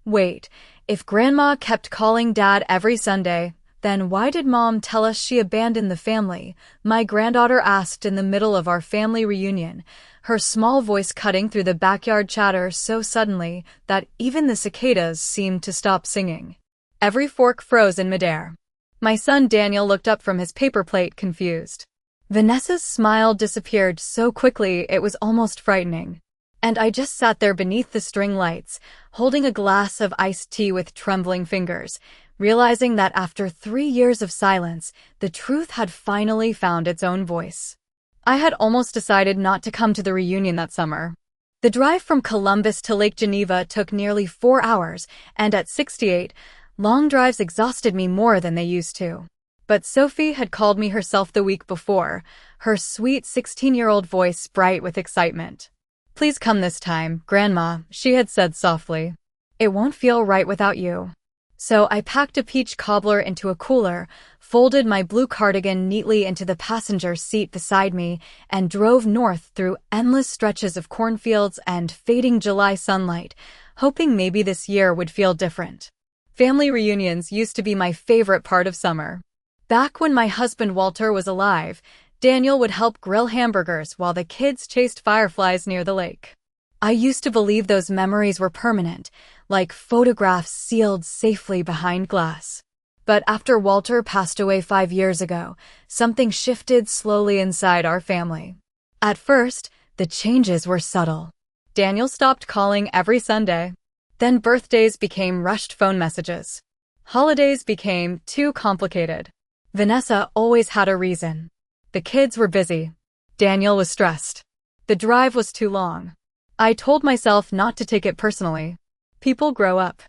Wait, if Grandma kept calling Dad every Sunday, then why did Mom tell us she abandoned the family? My granddaughter asked in the middle of our family reunion, her small voice cutting through the backyard chatter so suddenly that even the cicadas seemed to stop singing. Every fork froze in midair. My son Daniel looked up from his paper plate, confused. Vanessa's smile disappeared so quickly it was almost frightening. And I just sat there beneath the string lights, holding a glass of iced tea with trembling fingers, realizing that after 3 years of silence, the truth had finally found its own voice. I had almost decided not to come to the reunion that summer. The drive from Columbus to Lake Geneva took nearly 4 hours, and at 68, long drives exhausted me more than they used to. But Sophie had called me herself the week before, her sweet 16-year-old voice bright with excitement. "Please come this time, Grandma," she had said softly. "It won't feel right without you." So I packed a peach cobbler into a cooler, folded my blue cardigan neatly into the passenger seat beside me, and drove north through endless stretches of cornfields and fading July sunlight, hoping maybe this year would feel different. Family reunions used to be my favorite part of summer. Back when my husband Walter was alive, Daniel would help grill hamburgers while the kids chased fireflies near the lake. I used to believe those memories were permanent, like photographs sealed safely behind glass. But after Walter passed away 5 years ago, something shifted slowly inside our family. At first, the changes were subtle. Daniel stopped calling every Sunday. Then birthdays became rushed phone messages. Holidays became too complicated. Vanessa always had a reason. The kids were busy. Daniel was stressed. The drive was too long. I told myself not to take it personally. People grow up.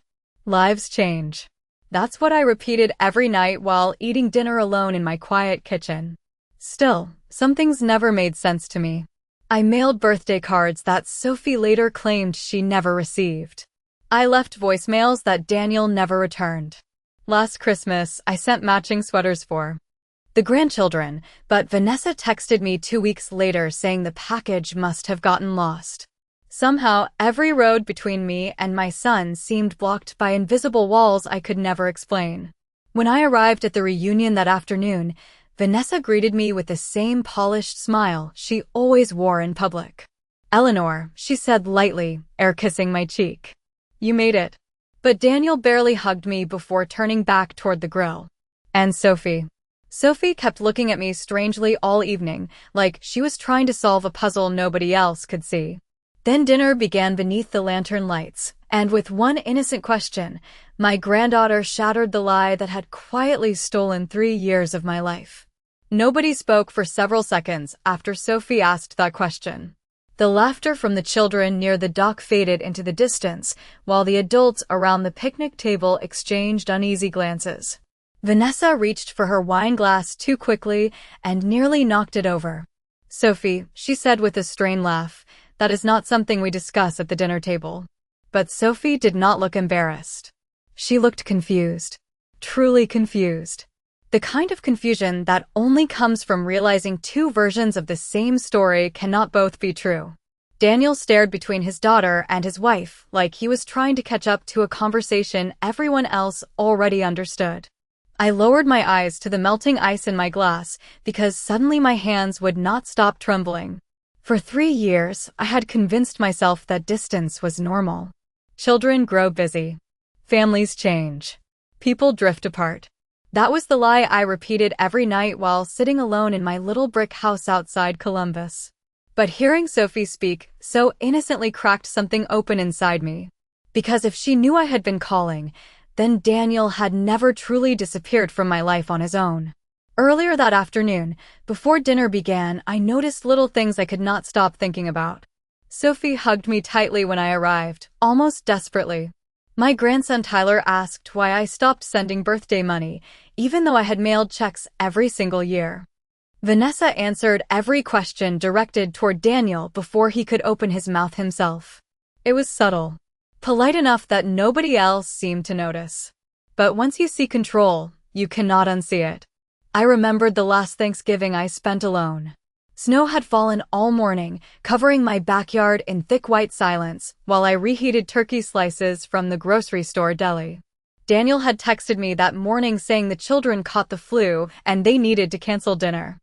Lives change. That's what I repeated every night while eating dinner alone in my quiet kitchen. Still, some things never made sense to me. I mailed birthday cards that Sophie later claimed she never received. I left voicemails that Daniel never returned. Last Christmas, I sent matching sweaters for the grandchildren, but Vanessa texted me 2 weeks later saying the package must have gotten lost. Somehow, every road between me and my son seemed blocked by invisible walls I could never explain. When I arrived at the reunion that afternoon, Vanessa greeted me with the same polished smile she always wore in public. "Eleanor," she said lightly, air-kissing my cheek. "You made it." But Daniel barely hugged me before turning back toward the grill. And Sophie. Sophie kept looking at me strangely all evening, like she was trying to solve a puzzle nobody else could see. Then dinner began beneath the lantern lights, and with one innocent question, my granddaughter shattered the lie that had quietly stolen 3 years of my life. Nobody spoke for several seconds after Sophie asked that question. The laughter from the children near the dock faded into the distance, while the adults around the picnic table exchanged uneasy glances. Vanessa reached for her wine glass too quickly and nearly knocked it over. "Sophie," she said with a strained laugh, "that is not something we discuss at the dinner table." But Sophie did not look embarrassed. She looked confused. Truly confused. The kind of confusion that only comes from realizing 2 versions of the same story cannot both be true. Daniel stared between his daughter and his wife like he was trying to catch up to a conversation everyone else already understood. I lowered my eyes to the melting ice in my glass because suddenly my hands would not stop trembling. For 3 years, I had convinced myself that distance was normal. Children grow busy. Families change. People drift apart. That was the lie I repeated every night while sitting alone in my little brick house outside Columbus. But hearing Sophie speak so innocently cracked something open inside me. Because if she knew I had been calling, then Daniel had never truly disappeared from my life on his own. Earlier that afternoon, before dinner began, I noticed little things I could not stop thinking about. Sophie hugged me tightly when I arrived, almost desperately. My grandson Tyler asked why I stopped sending birthday money, even though I had mailed checks every single year. Vanessa answered every question directed toward Daniel before he could open his mouth himself. It was subtle, polite enough that nobody else seemed to notice. But once you see control, you cannot unsee it. I remembered the last Thanksgiving I spent alone. Snow had fallen all morning, covering my backyard in thick white silence, while I reheated turkey slices from the grocery store deli. Daniel had texted me that morning saying the children caught the flu and they needed to cancel dinner.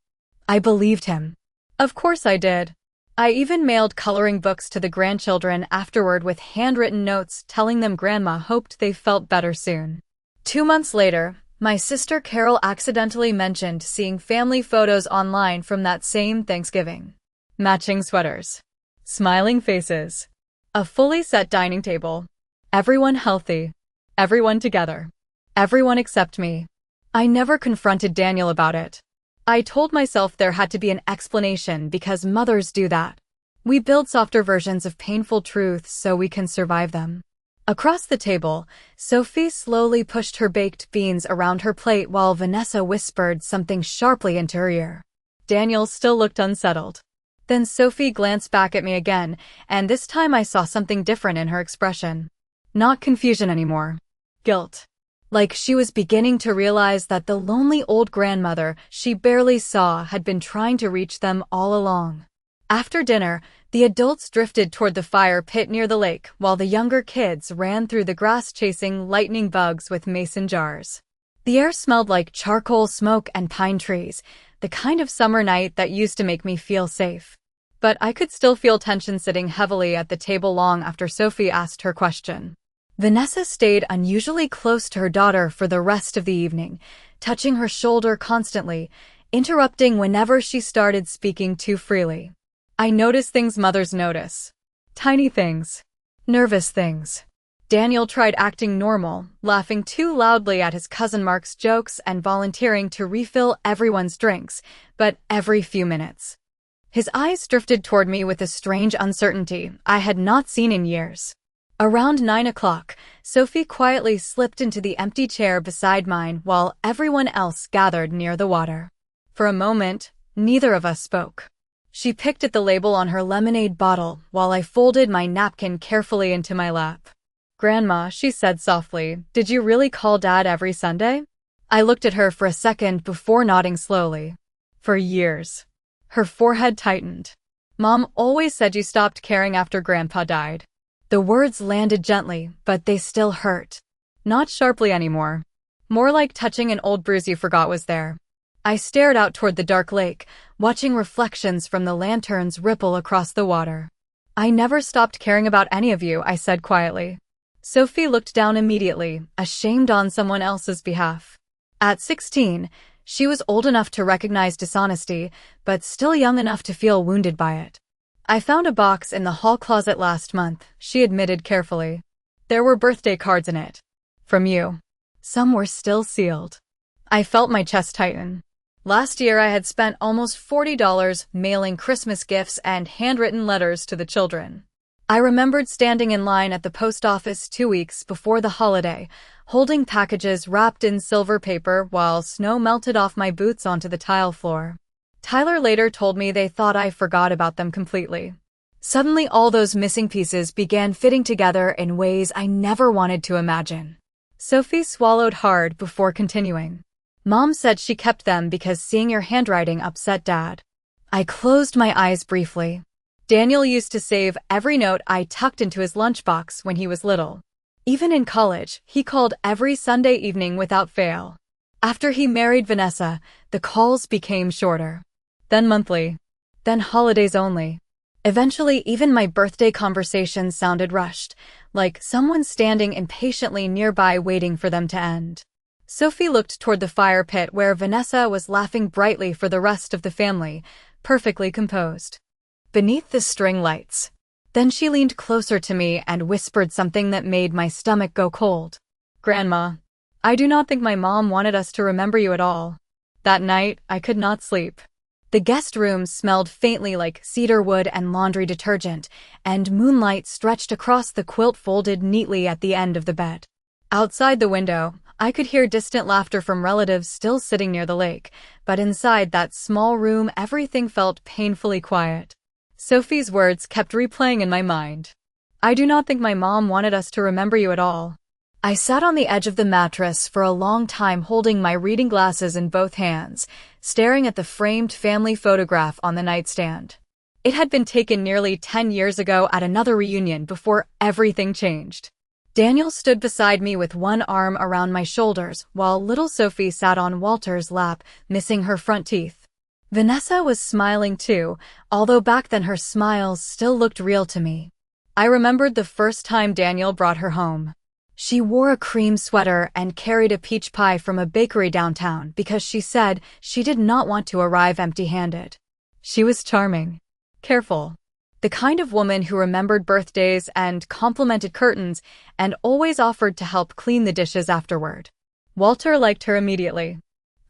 I believed him. Of course I did. I even mailed coloring books to the grandchildren afterward with handwritten notes telling them Grandma hoped they felt better soon. 2 months later, my sister Carol accidentally mentioned seeing family photos online from that same Thanksgiving. Matching sweaters. Smiling faces. A fully set dining table. Everyone healthy. Everyone together. Everyone except me. I never confronted Daniel about it. I told myself there had to be an explanation because mothers do that. We build softer versions of painful truths so we can survive them. Across the table, Sophie slowly pushed her baked beans around her plate while Vanessa whispered something sharply into her ear. Daniel still looked unsettled. Then Sophie glanced back at me again, and this time I saw something different in her expression. Not confusion anymore. Guilt. Like she was beginning to realize that the lonely old grandmother she barely saw had been trying to reach them all along. After dinner, the adults drifted toward the fire pit near the lake, while the younger kids ran through the grass chasing lightning bugs with mason jars. The air smelled like charcoal smoke and pine trees, the kind of summer night that used to make me feel safe. But I could still feel tension sitting heavily at the table long after Sophie asked her question. Vanessa stayed unusually close to her daughter for the rest of the evening, touching her shoulder constantly, interrupting whenever she started speaking too freely. I noticed things mothers notice. Tiny things. Nervous things. Daniel tried acting normal, laughing too loudly at his cousin Mark's jokes and volunteering to refill everyone's drinks, but every few minutes. His eyes drifted toward me with a strange uncertainty I had not seen in years. Around 9 o'clock, Sophie quietly slipped into the empty chair beside mine while everyone else gathered near the water. For a moment, neither of us spoke. She picked at the label on her lemonade bottle while I folded my napkin carefully into my lap. "Grandma," she said softly, "did you really call Dad every Sunday?" I looked at her for a second before nodding slowly. "For years." Her forehead tightened. "Mom always said you stopped caring after Grandpa died." The words landed gently, but they still hurt. Not sharply anymore. More like touching an old bruise you forgot was there. I stared out toward the dark lake, watching reflections from the lanterns ripple across the water. "I never stopped caring about any of you," I said quietly. Sophie looked down immediately, ashamed on someone else's behalf. At 16, she was old enough to recognize dishonesty, but still young enough to feel wounded by it. "I found a box in the hall closet last month," she admitted carefully. "There were birthday cards in it. From you. Some were still sealed." I felt my chest tighten. Last year I had spent almost $40 mailing Christmas gifts and handwritten letters to the children. I remembered standing in line at the post office 2 weeks before the holiday, holding packages wrapped in silver paper while snow melted off my boots onto the tile floor. Tyler later told me they thought I forgot about them completely. Suddenly all those missing pieces began fitting together in ways I never wanted to imagine. Sophie swallowed hard before continuing. "Mom said she kept them because seeing your handwriting upset Dad." I closed my eyes briefly. Daniel used to save every note I tucked into his lunchbox when he was little. Even in college, he called every Sunday evening without fail. After he married Vanessa, the calls became shorter. Then monthly. Then holidays only. Eventually, even my birthday conversations sounded rushed, like someone standing impatiently nearby waiting for them to end. Sophie looked toward the fire pit where Vanessa was laughing brightly for the rest of the family, perfectly composed. Beneath the string lights. Then she leaned closer to me and whispered something that made my stomach go cold. "Grandma, I do not think my mom wanted us to remember you at all." That night, I could not sleep. The guest room smelled faintly like cedar wood and laundry detergent, and moonlight stretched across the quilt folded neatly at the end of the bed. Outside the window, I could hear distant laughter from relatives still sitting near the lake, but inside that small room everything felt painfully quiet. Sophie's words kept replaying in my mind. "I do not think my mom wanted us to remember you at all." I sat on the edge of the mattress for a long time holding my reading glasses in both hands, staring at the framed family photograph on the nightstand. It had been taken nearly 10 years ago at another reunion before everything changed. Daniel stood beside me with one arm around my shoulders, while little Sophie sat on Walter's lap, missing her front teeth. Vanessa was smiling too, although back then her smiles still looked real to me. I remembered the first time Daniel brought her home. She wore a cream sweater and carried a peach pie from a bakery downtown because she said she did not want to arrive empty-handed. She was charming, careful, the kind of woman who remembered birthdays and complimented curtains and always offered to help clean the dishes afterward. Walter liked her immediately.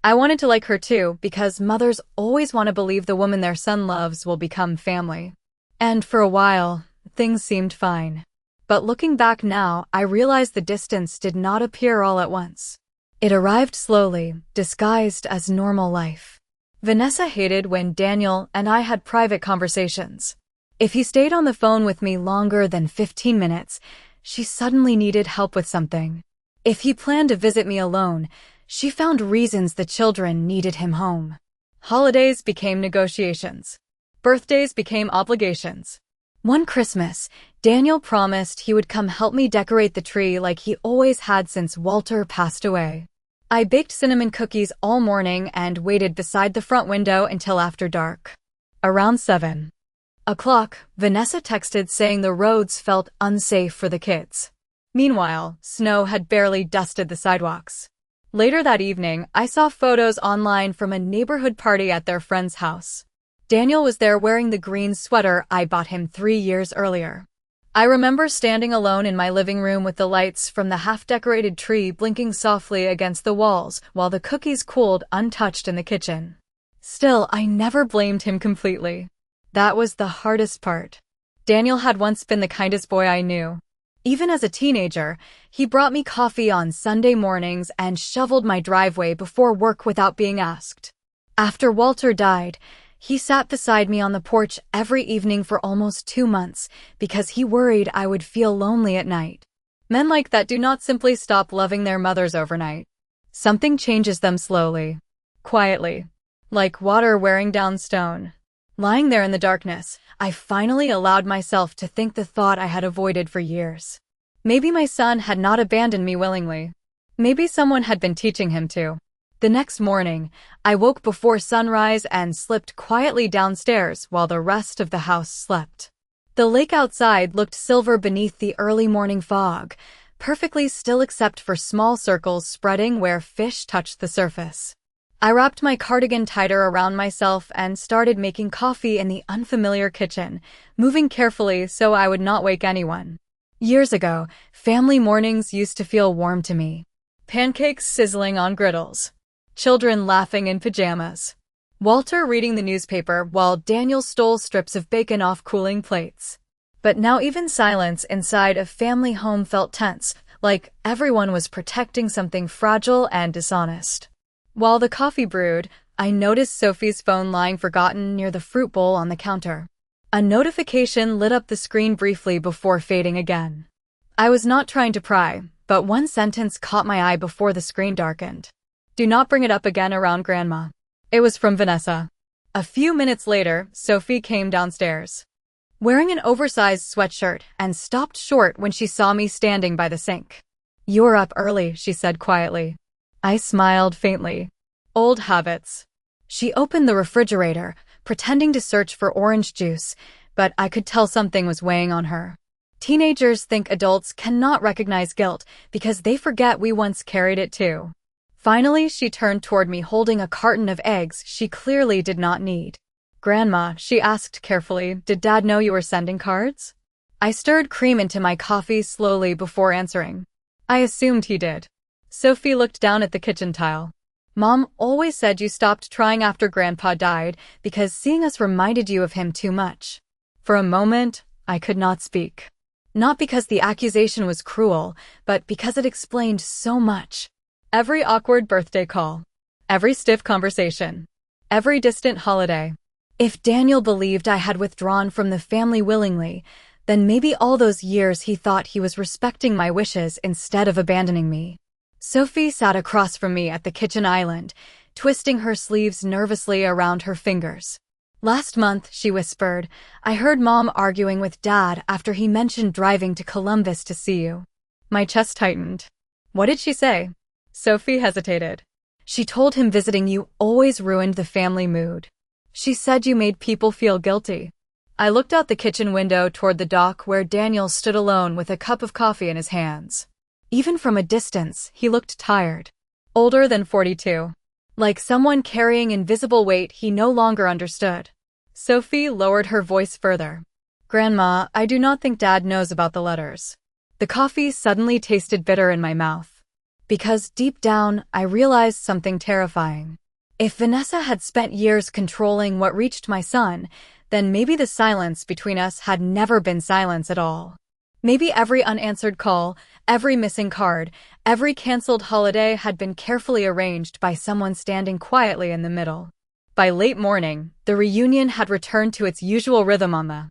I wanted to like her too because mothers always want to believe the woman their son loves will become family. And for a while, things seemed fine. But looking back now, I realized the distance did not appear all at once. It arrived slowly, disguised as normal life. Vanessa hated when Daniel and I had private conversations. If he stayed on the phone with me longer than 15 minutes, she suddenly needed help with something. If he planned to visit me alone, she found reasons the children needed him home. Holidays became negotiations. Birthdays became obligations. One Christmas, Daniel promised he would come help me decorate the tree like he always had since Walter passed away. I baked cinnamon cookies all morning and waited beside the front window until after dark. Around 7 o'clock, Vanessa texted saying the roads felt unsafe for the kids. Meanwhile, snow had barely dusted the sidewalks. Later that evening, I saw photos online from a neighborhood party at their friend's house. Daniel was there wearing the green sweater I bought him 3 years earlier. I remember standing alone in my living room with the lights from the half-decorated tree blinking softly against the walls while the cookies cooled untouched in the kitchen. Still, I never blamed him completely. That was the hardest part. Daniel had once been the kindest boy I knew. Even as a teenager, he brought me coffee on Sunday mornings and shoveled my driveway before work without being asked. After Walter died, he sat beside me on the porch every evening for almost 2 months because he worried I would feel lonely at night. Men like that do not simply stop loving their mothers overnight. Something changes them slowly, quietly, like water wearing down stone. Lying there in the darkness, I finally allowed myself to think the thought I had avoided for years. Maybe my son had not abandoned me willingly. Maybe someone had been teaching him to. The next morning, I woke before sunrise and slipped quietly downstairs while the rest of the house slept. The lake outside looked silver beneath the early morning fog, perfectly still except for small circles spreading where fish touched the surface. I wrapped my cardigan tighter around myself and started making coffee in the unfamiliar kitchen, moving carefully so I would not wake anyone. Years ago, family mornings used to feel warm to me. Pancakes sizzling on griddles. Children laughing in pajamas. Walter reading the newspaper while Daniel stole strips of bacon off cooling plates. But now even silence inside a family home felt tense, like everyone was protecting something fragile and dishonest. While the coffee brewed, I noticed Sophie's phone lying forgotten near the fruit bowl on the counter. A notification lit up the screen briefly before fading again. I was not trying to pry, but one sentence caught my eye before the screen darkened. Do not bring it up again around Grandma. It was from Vanessa. A few minutes later, Sophie came downstairs, wearing an oversized sweatshirt, and stopped short when she saw me standing by the sink. "You're up early," she said quietly. I smiled faintly. Old habits. She opened the refrigerator, pretending to search for orange juice, but I could tell something was weighing on her. Teenagers think adults cannot recognize guilt because they forget we once carried it too. Finally, she turned toward me holding a carton of eggs she clearly did not need. "Grandma," she asked carefully, "did Dad know you were sending cards?" I stirred cream into my coffee slowly before answering. I assumed he did. Sophie looked down at the kitchen tile. "Mom always said you stopped trying after Grandpa died because seeing us reminded you of him too much." For a moment, I could not speak. Not because the accusation was cruel, but because it explained so much. Every awkward birthday call. Every stiff conversation. Every distant holiday. If Daniel believed I had withdrawn from the family willingly, Then maybe all those years he thought he was respecting my wishes instead of abandoning me. Sophie sat across from me at the kitchen island, twisting her sleeves nervously around her fingers. Last month, she whispered, I heard Mom arguing with Dad after he mentioned driving to Columbus to see you. My chest tightened. What did she say? Sophie hesitated. She told him visiting you always ruined the family mood. She said you made people feel guilty. I looked out the kitchen window toward the dock where Daniel stood alone with a cup of coffee in his hands. Even from a distance, he looked tired. Older than 42. Like someone carrying invisible weight he no longer understood. Sophie lowered her voice further. Grandma, I do not think Dad knows about the letters. The coffee suddenly tasted bitter in my mouth. Because deep down, I realized something terrifying. If Vanessa had spent years controlling what reached my son, then maybe the silence between us had never been silence at all. Maybe every unanswered call, every missing card, every canceled holiday had been carefully arranged by someone standing quietly in the middle. By late morning, the reunion had returned to its usual rhythm on the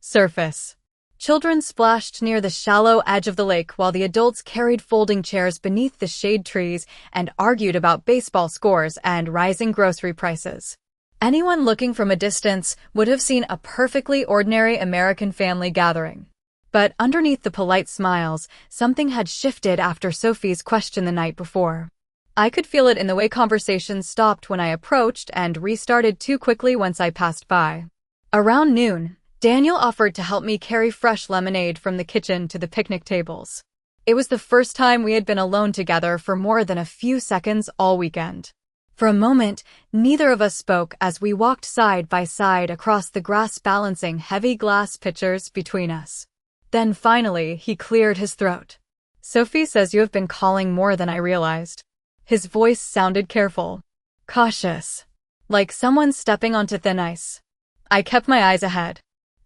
surface. Children splashed near the shallow edge of the lake while the adults carried folding chairs beneath the shade trees and argued about baseball scores and rising grocery prices. Anyone looking from a distance would have seen a perfectly ordinary American family gathering. But underneath the polite smiles, something had shifted after Sophie's question the night before. I could feel it in the way conversations stopped when I approached and restarted too quickly once I passed by. Around noon, Daniel offered to help me carry fresh lemonade from the kitchen to the picnic tables. It was the first time we had been alone together for more than a few seconds all weekend. For a moment, neither of us spoke as we walked side by side across the grass, balancing heavy glass pitchers between us. Then finally, he cleared his throat. Sophie says you have been calling more than I realized. His voice sounded careful, cautious, like someone stepping onto thin ice. I kept my eyes ahead.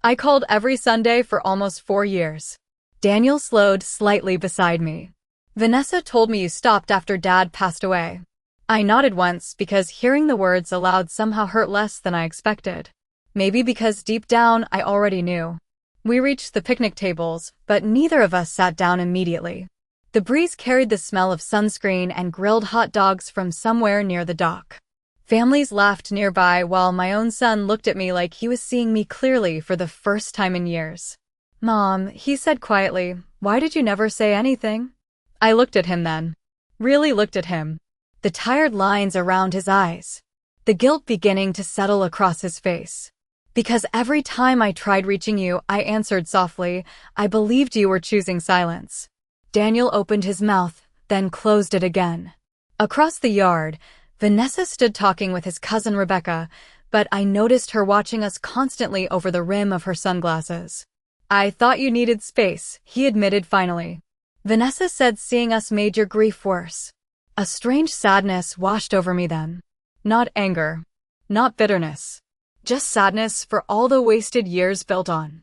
I called every Sunday for almost 4 years. Daniel slowed slightly beside me. Vanessa told me you stopped after Dad passed away. I nodded once because hearing the words aloud somehow hurt less than I expected. Maybe because deep down I already knew. We reached the picnic tables, but neither of us sat down immediately. The breeze carried the smell of sunscreen and grilled hot dogs from somewhere near the dock. Families laughed nearby while my own son looked at me like he was seeing me clearly for the first time in years. Mom, he said quietly, why did you never say anything? I looked at him then. Really looked at him. The tired lines around his eyes. The guilt beginning to settle across his face. Because every time I tried reaching you, I answered softly, I believed you were choosing silence. Daniel opened his mouth, then closed it again. Across the yard, Vanessa stood talking with his cousin Rebecca, but I noticed her watching us constantly over the rim of her sunglasses. I thought you needed space, he admitted finally. Vanessa said seeing us made your grief worse. A strange sadness washed over me then. Not anger. Not bitterness. Just sadness for all the wasted years built on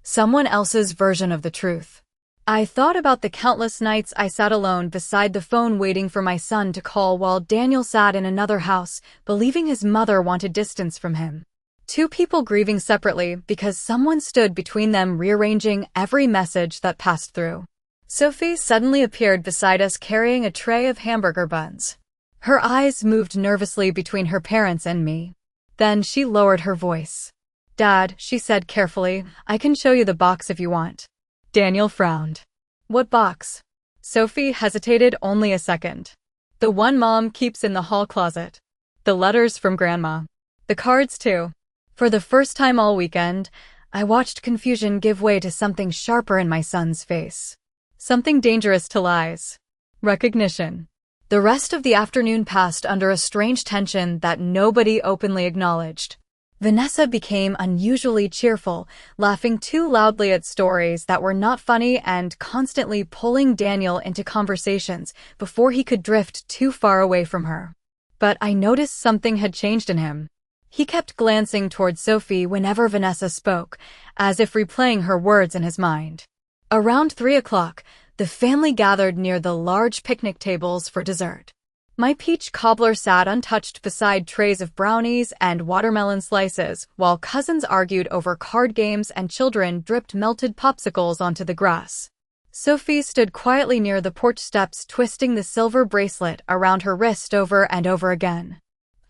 someone else's version of the truth. I thought about the countless nights I sat alone beside the phone waiting for my son to call while Daniel sat in another house, believing his mother wanted distance from him. 2 people grieving separately because someone stood between them, rearranging every message that passed through. Sophie suddenly appeared beside us carrying a tray of hamburger buns. Her eyes moved nervously between her parents and me. Then she lowered her voice. Dad, she said carefully, I can show you the box if you want. Daniel frowned. What box? Sophie hesitated only a second. The one Mom keeps in the hall closet. The letters from Grandma. The cards too. For the first time all weekend, I watched confusion give way to something sharper in my son's face. Something dangerous to lies. Recognition. The rest of the afternoon passed under a strange tension that nobody openly acknowledged. Vanessa became unusually cheerful, laughing too loudly at stories that were not funny and constantly pulling Daniel into conversations before he could drift too far away from her. But I noticed something had changed in him. He kept glancing toward Sophie whenever Vanessa spoke, as if replaying her words in his mind. Around 3 o'clock, the family gathered near the large picnic tables for dessert. My peach cobbler sat untouched beside trays of brownies and watermelon slices, while cousins argued over card games and children dripped melted popsicles onto the grass. Sophie stood quietly near the porch steps, twisting the silver bracelet around her wrist over and over again.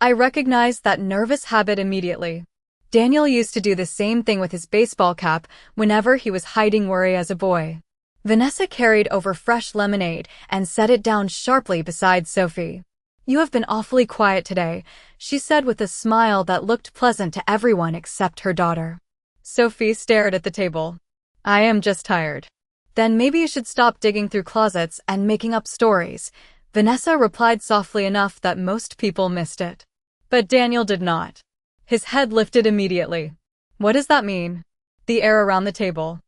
I recognized that nervous habit immediately. Daniel used to do the same thing with his baseball cap whenever he was hiding worry as a boy. Vanessa carried over fresh lemonade and set it down sharply beside Sophie. "You have been awfully quiet today," she said with a smile that looked pleasant to everyone except her daughter. Sophie stared at the table. "I am just tired." "Then maybe you should stop digging through closets and making up stories," Vanessa replied softly enough that most people missed it. But Daniel did not. His head lifted immediately. "What does that mean?" The air around the table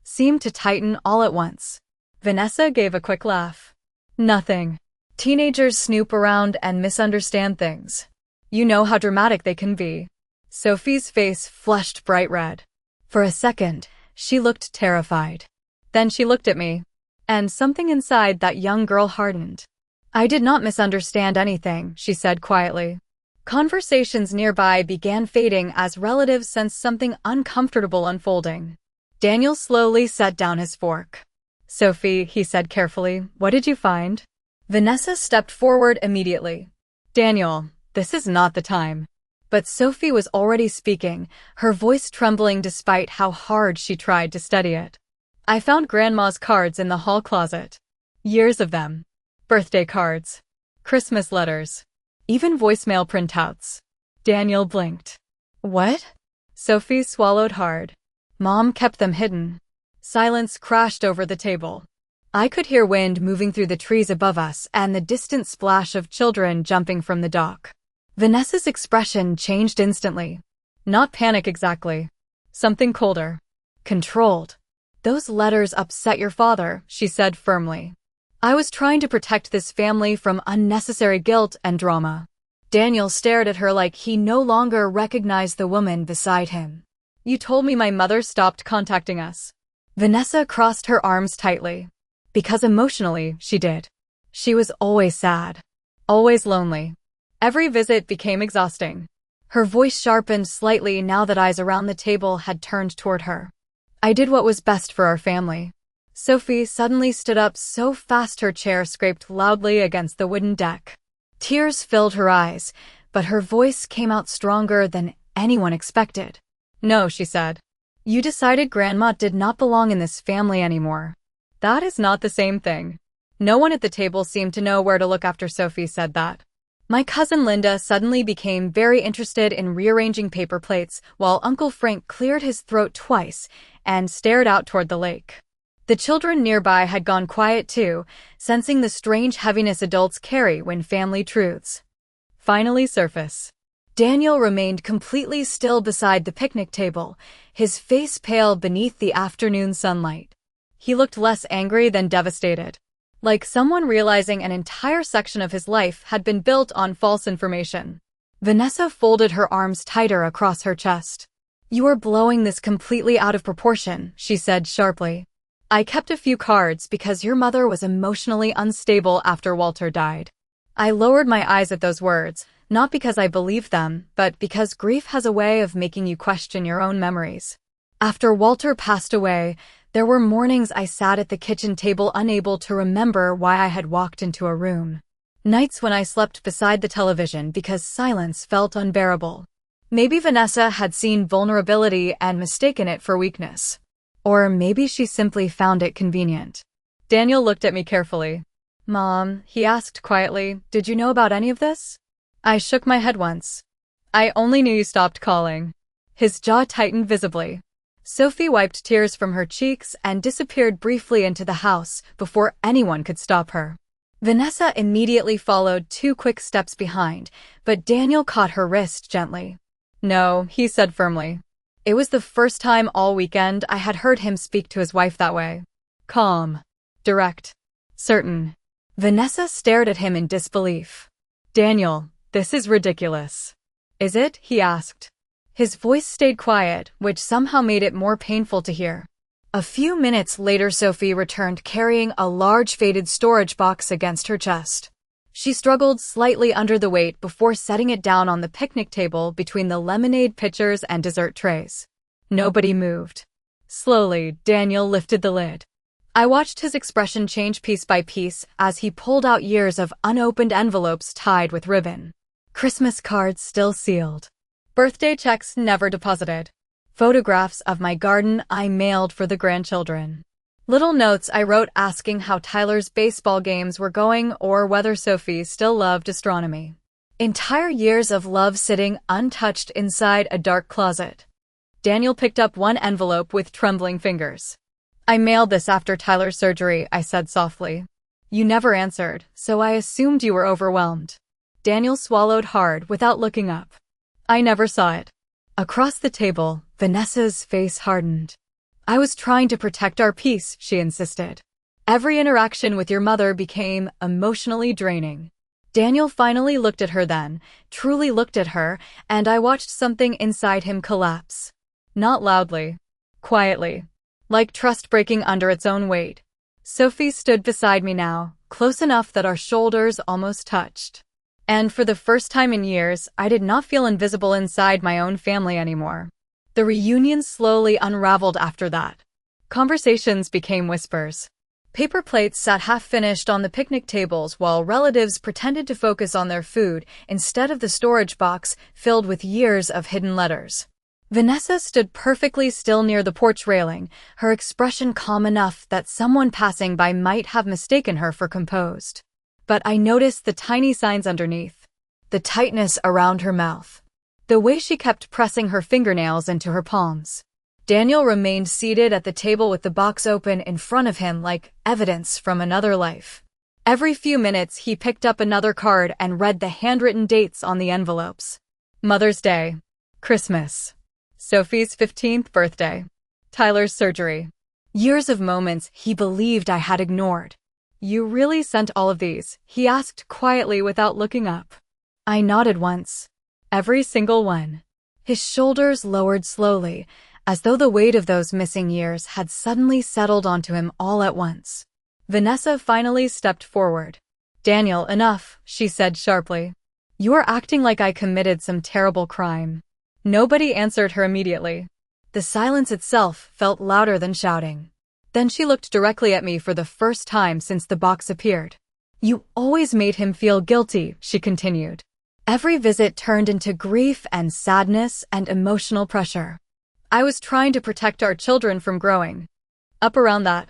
seemed to tighten all at once. Vanessa gave a quick laugh. "Nothing. Teenagers snoop around and misunderstand things. You know how dramatic they can be." Sophie's face flushed bright red. For a second, she looked terrified. Then she looked at me, and something inside that young girl hardened. "I did not misunderstand anything," she said quietly. Conversations nearby began fading as relatives sensed something uncomfortable unfolding. Daniel slowly set down his fork. "Sophie," he said carefully, "what did you find?" Vanessa stepped forward immediately. "Daniel, this is not the time." But Sophie was already speaking, her voice trembling despite how hard she tried to steady it. "I found Grandma's cards in the hall closet. Years of them. Birthday cards. Christmas letters. Even voicemail printouts." Daniel blinked. "What?" Sophie swallowed hard. "Mom kept them hidden." Silence crashed over the table. I could hear wind moving through the trees above us and the distant splash of children jumping from the dock. Vanessa's expression changed instantly. Not panic exactly. Something colder. Controlled. "Those letters upset your father," she said firmly. "I was trying to protect this family from unnecessary guilt and drama." Daniel stared at her like he no longer recognized the woman beside him. "You told me my mother stopped contacting us." Vanessa crossed her arms tightly. Because emotionally, she did. She was always sad. Always lonely. Every visit became exhausting. Her voice sharpened slightly now that eyes around the table had turned toward her. "I did what was best for our family." Sophie suddenly stood up so fast her chair scraped loudly against the wooden deck. Tears filled her eyes, but her voice came out stronger than anyone expected. "No," she said. "You decided Grandma did not belong in this family anymore. That is not the same thing." No one at the table seemed to know where to look after Sophie said that. My cousin Linda suddenly became very interested in rearranging paper plates, while Uncle Frank cleared his throat twice and stared out toward the lake. The children nearby had gone quiet too, sensing the strange heaviness adults carry when family truths finally surface. Daniel remained completely still beside the picnic table, his face pale beneath the afternoon sunlight. He looked less angry than devastated, like someone realizing an entire section of his life had been built on false information. Vanessa folded her arms tighter across her chest. "You are blowing this completely out of proportion," she said sharply. "I kept a few cards because your mother was emotionally unstable after Walter died." I lowered my eyes at those words, not because I believed them, but because grief has a way of making you question your own memories. After Walter passed away, there were mornings I sat at the kitchen table unable to remember why I had walked into a room. Nights when I slept beside the television because silence felt unbearable. Maybe Vanessa had seen vulnerability and mistaken it for weakness. Or maybe she simply found it convenient. Daniel looked at me carefully. "Mom," he asked quietly, "did you know about any of this?" I shook my head once. "I only knew you stopped calling." His jaw tightened visibly. Sophie wiped tears from her cheeks and disappeared briefly into the house before anyone could stop her. Vanessa immediately followed 2 quick steps behind, but Daniel caught her wrist gently. "No," he said firmly. It was the first time all weekend I had heard him speak to his wife that way. Calm. Direct. Certain. Vanessa stared at him in disbelief. "Daniel, this is ridiculous." "Is it?" he asked. His voice stayed quiet, which somehow made it more painful to hear. A few minutes later, Sophie returned carrying a large faded storage box against her chest. She struggled slightly under the weight before setting it down on the picnic table between the lemonade pitchers and dessert trays. Nobody moved. Slowly, Daniel lifted the lid. I watched his expression change piece by piece as he pulled out years of unopened envelopes tied with ribbon. Christmas cards still sealed. Birthday checks never deposited. Photographs of my garden I mailed for the grandchildren. Little notes I wrote asking how Tyler's baseball games were going or whether Sophie still loved astronomy. Entire years of love sitting untouched inside a dark closet. Daniel picked up one envelope with trembling fingers. I mailed this after Tyler's surgery, I said softly. You never answered, so I assumed you were overwhelmed. Daniel swallowed hard without looking up. I never saw it. Across the table, Vanessa's face hardened. I was trying to protect our peace, she insisted. Every interaction with your mother became emotionally draining. Daniel finally looked at her then, truly looked at her, and I watched something inside him collapse. Not loudly. Quietly. Like trust breaking under its own weight. Sophie stood beside me now, close enough that our shoulders almost touched. And for the first time in years, I did not feel invisible inside my own family anymore. The reunion slowly unraveled after that. Conversations became whispers. Paper plates sat half-finished on the picnic tables while relatives pretended to focus on their food instead of the storage box filled with years of hidden letters. Vanessa stood perfectly still near the porch railing, her expression calm enough that someone passing by might have mistaken her for composed. But I noticed the tiny signs underneath. The tightness around her mouth. The way she kept pressing her fingernails into her palms. Daniel remained seated at the table with the box open in front of him like evidence from another life. Every few minutes he picked up another card and read the handwritten dates on the envelopes. Mother's Day. Christmas. Sophie's 15th birthday. Tyler's surgery. Years of moments he believed I had ignored. You really sent all of these? He asked quietly without looking up. I nodded once. Every single one. His shoulders lowered slowly, as though the weight of those missing years had suddenly settled onto him all at once. Vanessa finally stepped forward. Daniel, enough, she said sharply. You are acting like I committed some terrible crime. Nobody answered her immediately. The silence itself felt louder than shouting. Then she looked directly at me for the first time since the box appeared. You always made him feel guilty, she continued. Every visit turned into grief and sadness and emotional pressure. I was trying to protect our children from growing up around that.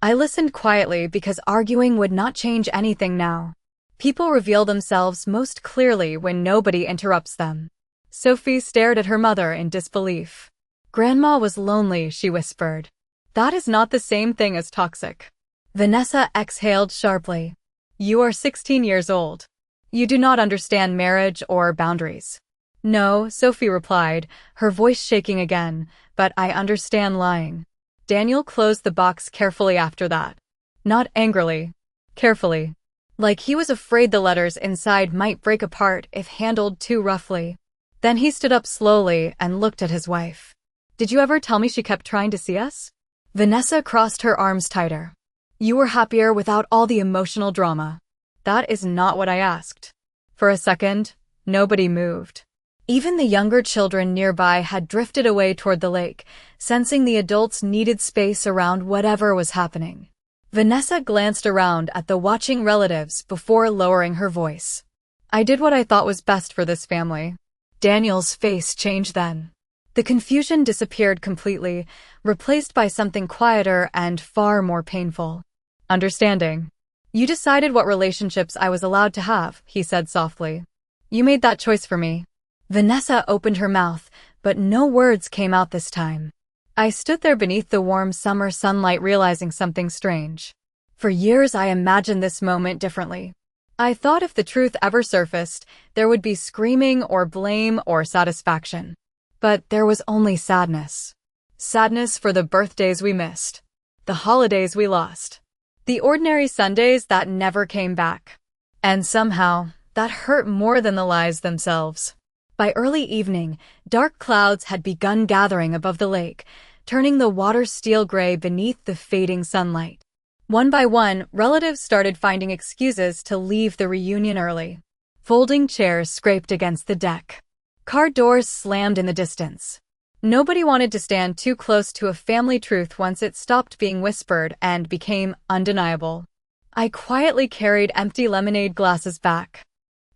I listened quietly because arguing would not change anything now. People reveal themselves most clearly when nobody interrupts them. Sophie stared at her mother in disbelief. Grandma was lonely, she whispered. That is not the same thing as toxic. Vanessa exhaled sharply. You are 16 years old. You do not understand marriage or boundaries. No, Sophie replied, her voice shaking again, but I understand lying. Daniel closed the box carefully after that. Not angrily. Carefully. Like he was afraid the letters inside might break apart if handled too roughly. Then he stood up slowly and looked at his wife. Did you ever tell me she kept trying to see us? Vanessa crossed her arms tighter. You were happier without all the emotional drama. That is not what I asked. For a second, nobody moved. Even the younger children nearby had drifted away toward the lake, sensing the adults needed space around whatever was happening. Vanessa glanced around at the watching relatives before lowering her voice. I did what I thought was best for this family. Daniel's face changed then. The confusion disappeared completely, replaced by something quieter and far more painful. Understanding. You decided what relationships I was allowed to have, he said softly. You made that choice for me. Vanessa opened her mouth, but no words came out this time. I stood there beneath the warm summer sunlight realizing something strange. For years I imagined this moment differently. I thought if the truth ever surfaced, there would be screaming or blame or satisfaction. But there was only sadness. Sadness for the birthdays we missed. The holidays we lost. The ordinary Sundays that never came back. And somehow, that hurt more than the lies themselves. By early evening, dark clouds had begun gathering above the lake, turning the water steel gray beneath the fading sunlight. One by one, relatives started finding excuses to leave the reunion early. Folding chairs scraped against the deck. Car doors slammed in the distance. Nobody wanted to stand too close to a family truth once it stopped being whispered and became undeniable. I quietly carried empty lemonade glasses back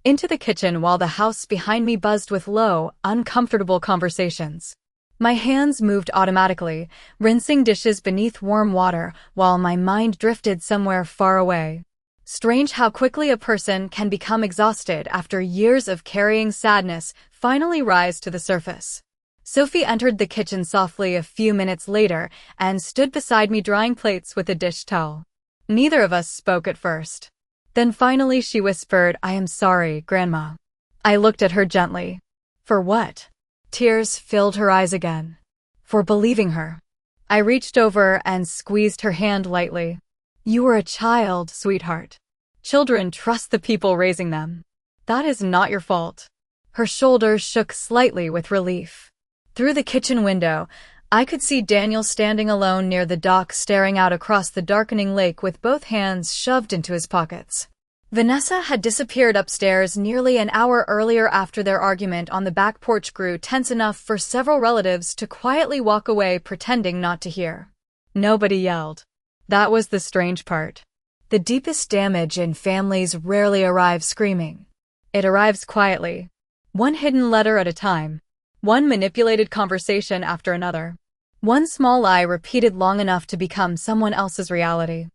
into the kitchen while the house behind me buzzed with low, uncomfortable conversations. My hands moved automatically, rinsing dishes beneath warm water while my mind drifted somewhere far away. Strange how quickly a person can become exhausted after years of carrying sadness finally rise to the surface. Sophie entered the kitchen softly a few minutes later and stood beside me drying plates with a dish towel. Neither of us spoke at first. Then finally she whispered, "I am sorry, Grandma." I looked at her gently. For what? Tears filled her eyes again. For believing her. I reached over and squeezed her hand lightly. You were a child, sweetheart. Children trust the people raising them. That is not your fault. Her shoulders shook slightly with relief. Through the kitchen window, I could see Daniel standing alone near the dock staring out across the darkening lake with both hands shoved into his pockets. Vanessa had disappeared upstairs nearly an hour earlier after their argument on the back porch grew tense enough for several relatives to quietly walk away pretending not to hear. Nobody yelled. That was the strange part. The deepest damage in families rarely arrives screaming. It arrives quietly. One hidden letter at a time. One manipulated conversation after another. One small lie repeated long enough to become someone else's reality.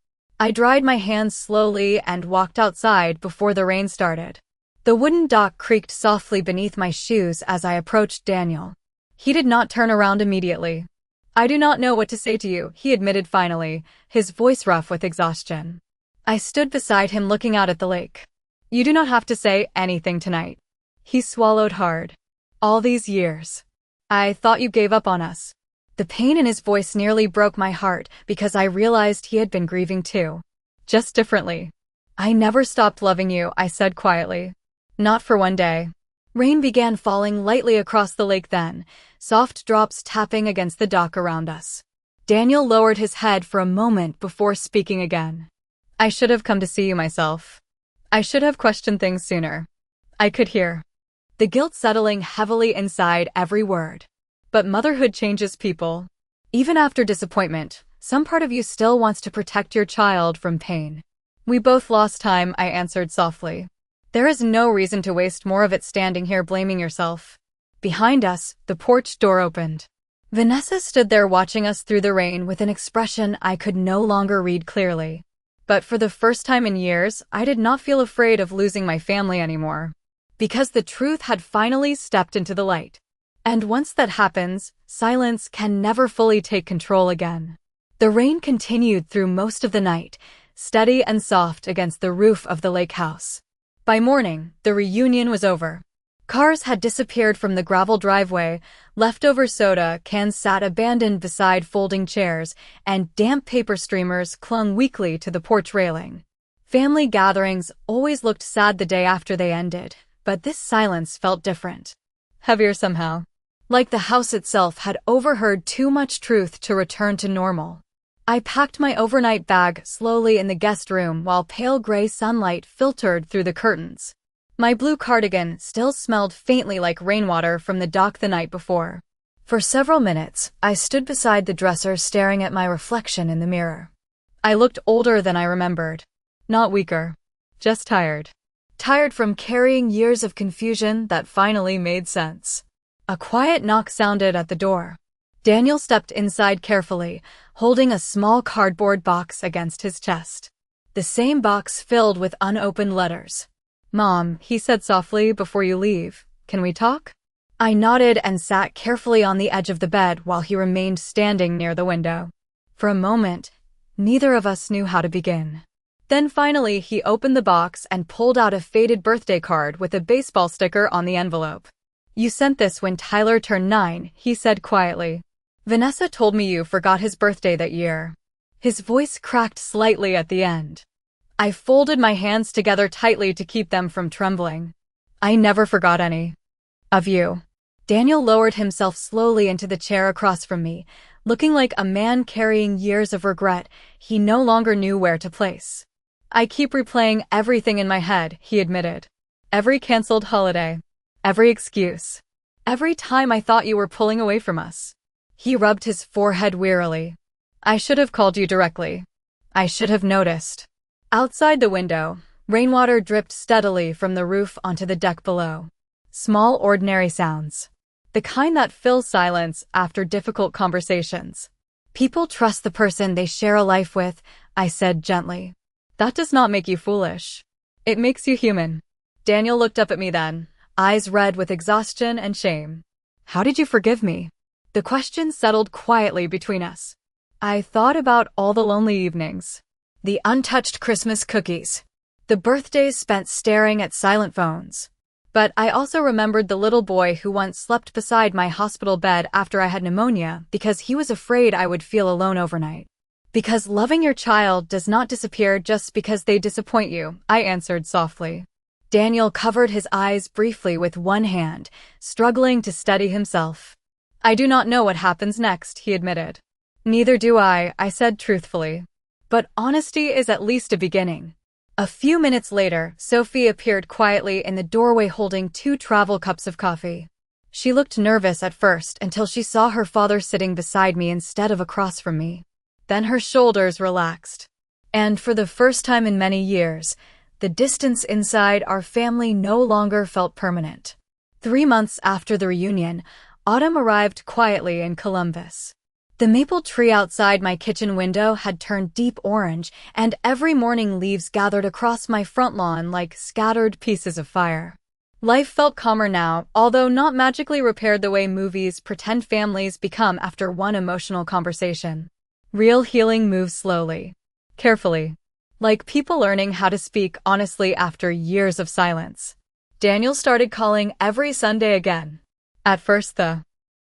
I dried my hands slowly and walked outside before the rain started. The wooden dock creaked softly beneath my shoes as I approached Daniel. He did not turn around immediately. I do not know what to say to you, he admitted finally, his voice rough with exhaustion. I stood beside him looking out at the lake. You do not have to say anything tonight. He swallowed hard. All these years. I thought you gave up on us. The pain in his voice nearly broke my heart because I realized he had been grieving too. Just differently. I never stopped loving you, I said quietly. Not for one day. Rain began falling lightly across the lake then, soft drops tapping against the dock around us. Daniel lowered his head for a moment before speaking again. I should have come to see you myself. I should have questioned things sooner. I could hear the guilt settling heavily inside every word. But motherhood changes people. Even after disappointment, some part of you still wants to protect your child from pain. We both lost time, I answered softly. There is no reason to waste more of it standing here blaming yourself. Behind us, the porch door opened. Vanessa stood there watching us through the rain with an expression I could no longer read clearly. But for the first time in years, I did not feel afraid of losing my family anymore. Because the truth had finally stepped into the light. And once that happens, silence can never fully take control again. The rain continued through most of the night, steady and soft against the roof of the lake house. By morning, the reunion was over. Cars had disappeared from the gravel driveway, leftover soda cans sat abandoned beside folding chairs, and damp paper streamers clung weakly to the porch railing. Family gatherings always looked sad the day after they ended, but this silence felt different. Heavier somehow. Like the house itself had overheard too much truth to return to normal. I packed my overnight bag slowly in the guest room while pale gray sunlight filtered through the curtains. My blue cardigan still smelled faintly like rainwater from the dock the night before. For several minutes, I stood beside the dresser staring at my reflection in the mirror. I looked older than I remembered. Not weaker. Just tired. Tired from carrying years of confusion that finally made sense. A quiet knock sounded at the door. Daniel stepped inside carefully, holding a small cardboard box against his chest. The same box filled with unopened letters. "Mom," he said softly, "before you leave, can we talk?" I nodded and sat carefully on the edge of the bed while he remained standing near the window. For a moment, neither of us knew how to begin. Then finally he opened the box and pulled out a faded birthday card with a baseball sticker on the envelope. "You sent this when Tyler turned 9, he said quietly. "Vanessa told me you forgot his birthday that year." His voice cracked slightly at the end. I folded my hands together tightly to keep them from trembling. "I never forgot any of you." Daniel lowered himself slowly into the chair across from me, looking like a man carrying years of regret he no longer knew where to place. I keep replaying everything in my head, he admitted. Every canceled holiday. Every excuse. Every time I thought you were pulling away from us. He rubbed his forehead wearily. I should have called you directly. I should have noticed. Outside the window, rainwater dripped steadily from the roof onto the deck below. Small, ordinary sounds. The kind that fill silence after difficult conversations. People trust the person they share a life with, I said gently. That does not make you foolish. It makes you human. Daniel looked up at me then, eyes red with exhaustion and shame. How did you forgive me? The question settled quietly between us. I thought about all the lonely evenings. The untouched Christmas cookies. The birthdays spent staring at silent phones. But I also remembered the little boy who once slept beside my hospital bed after I had pneumonia because he was afraid I would feel alone overnight. Because loving your child does not disappear just because they disappoint you, I answered softly. Daniel covered his eyes briefly with one hand, struggling to steady himself. I do not know what happens next, he admitted. Neither do I said truthfully. But honesty is at least a beginning. A few minutes later, Sophie appeared quietly in the doorway holding 2 travel cups of coffee. She looked nervous at first until she saw her father sitting beside me instead of across from me. Then her shoulders relaxed. And for the first time in many years, the distance inside our family no longer felt permanent. 3 months after the reunion, autumn arrived quietly in Columbus. The maple tree outside my kitchen window had turned deep orange, and every morning leaves gathered across my front lawn like scattered pieces of fire. Life felt calmer now, although not magically repaired the way movies pretend families become after one emotional conversation. Real healing moves slowly, carefully, like people learning how to speak honestly after years of silence. Daniel started calling every Sunday again. At first, the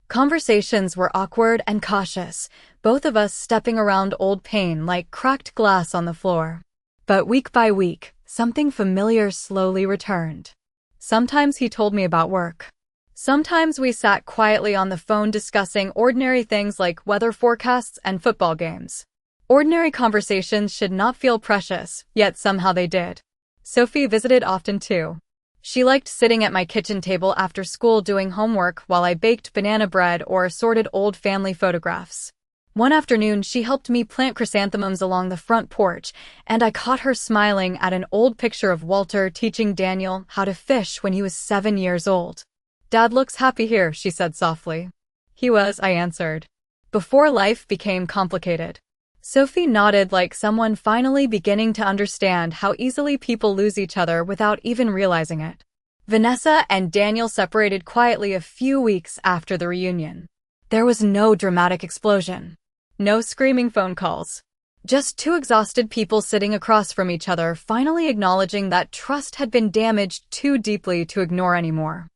conversations were awkward and cautious, both of us stepping around old pain like cracked glass on the floor. But week by week, something familiar slowly returned. Sometimes he told me about work. Sometimes we sat quietly on the phone discussing ordinary things like weather forecasts and football games. Ordinary conversations should not feel precious, yet somehow they did. Sophie visited often too. She liked sitting at my kitchen table after school doing homework while I baked banana bread or sorted old family photographs. One afternoon, she helped me plant chrysanthemums along the front porch, and I caught her smiling at an old picture of Walter teaching Daniel how to fish when he was 7 years old. Dad looks happy here, she said softly. He was, I answered. Before life became complicated. Sophie nodded like someone finally beginning to understand how easily people lose each other without even realizing it. Vanessa and Daniel separated quietly a few weeks after the reunion. There was no dramatic explosion. No screaming phone calls. Just 2 exhausted people sitting across from each other finally acknowledging that trust had been damaged too deeply to ignore anymore.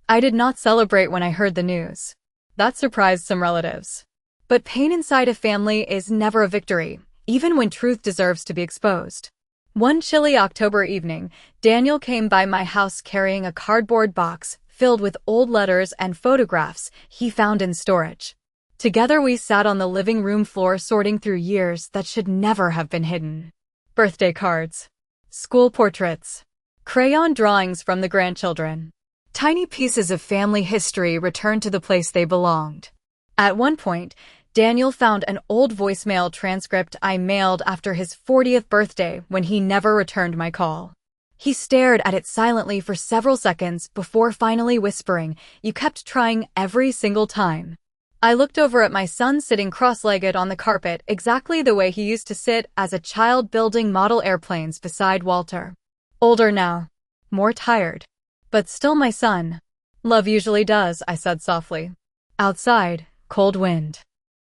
I did not celebrate when I heard the news. That surprised some relatives. But pain inside a family is never a victory, even when truth deserves to be exposed. One chilly October evening, Daniel came by my house carrying a cardboard box filled with old letters and photographs he found in storage. Together we sat on the living room floor sorting through years that should never have been hidden. Birthday cards. School portraits. Crayon drawings from the grandchildren. Tiny pieces of family history returned to the place they belonged. At one point, Daniel found an old voicemail transcript I mailed after his 40th birthday when he never returned my call. He stared at it silently for several seconds before finally whispering, "You kept trying every single time." I looked over at my son sitting cross-legged on the carpet exactly the way he used to sit as a child building model airplanes beside Walter. Older now. More tired. But still my son. Love usually does, I said softly. Outside, cold wind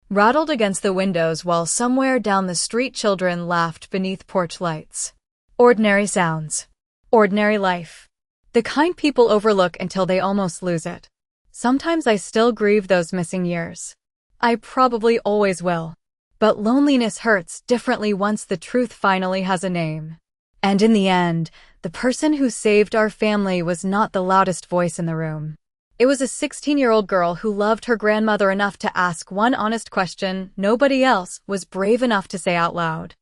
rattled against the windows while somewhere down the street children laughed beneath porch lights. Ordinary sounds. Ordinary life. The kind people overlook until they almost lose it. Sometimes I still grieve those missing years. I probably always will. But loneliness hurts differently once the truth finally has a name. And in the end, the person who saved our family was not the loudest voice in the room. It was a 16-year-old girl who loved her grandmother enough to ask one honest question nobody else was brave enough to say out loud.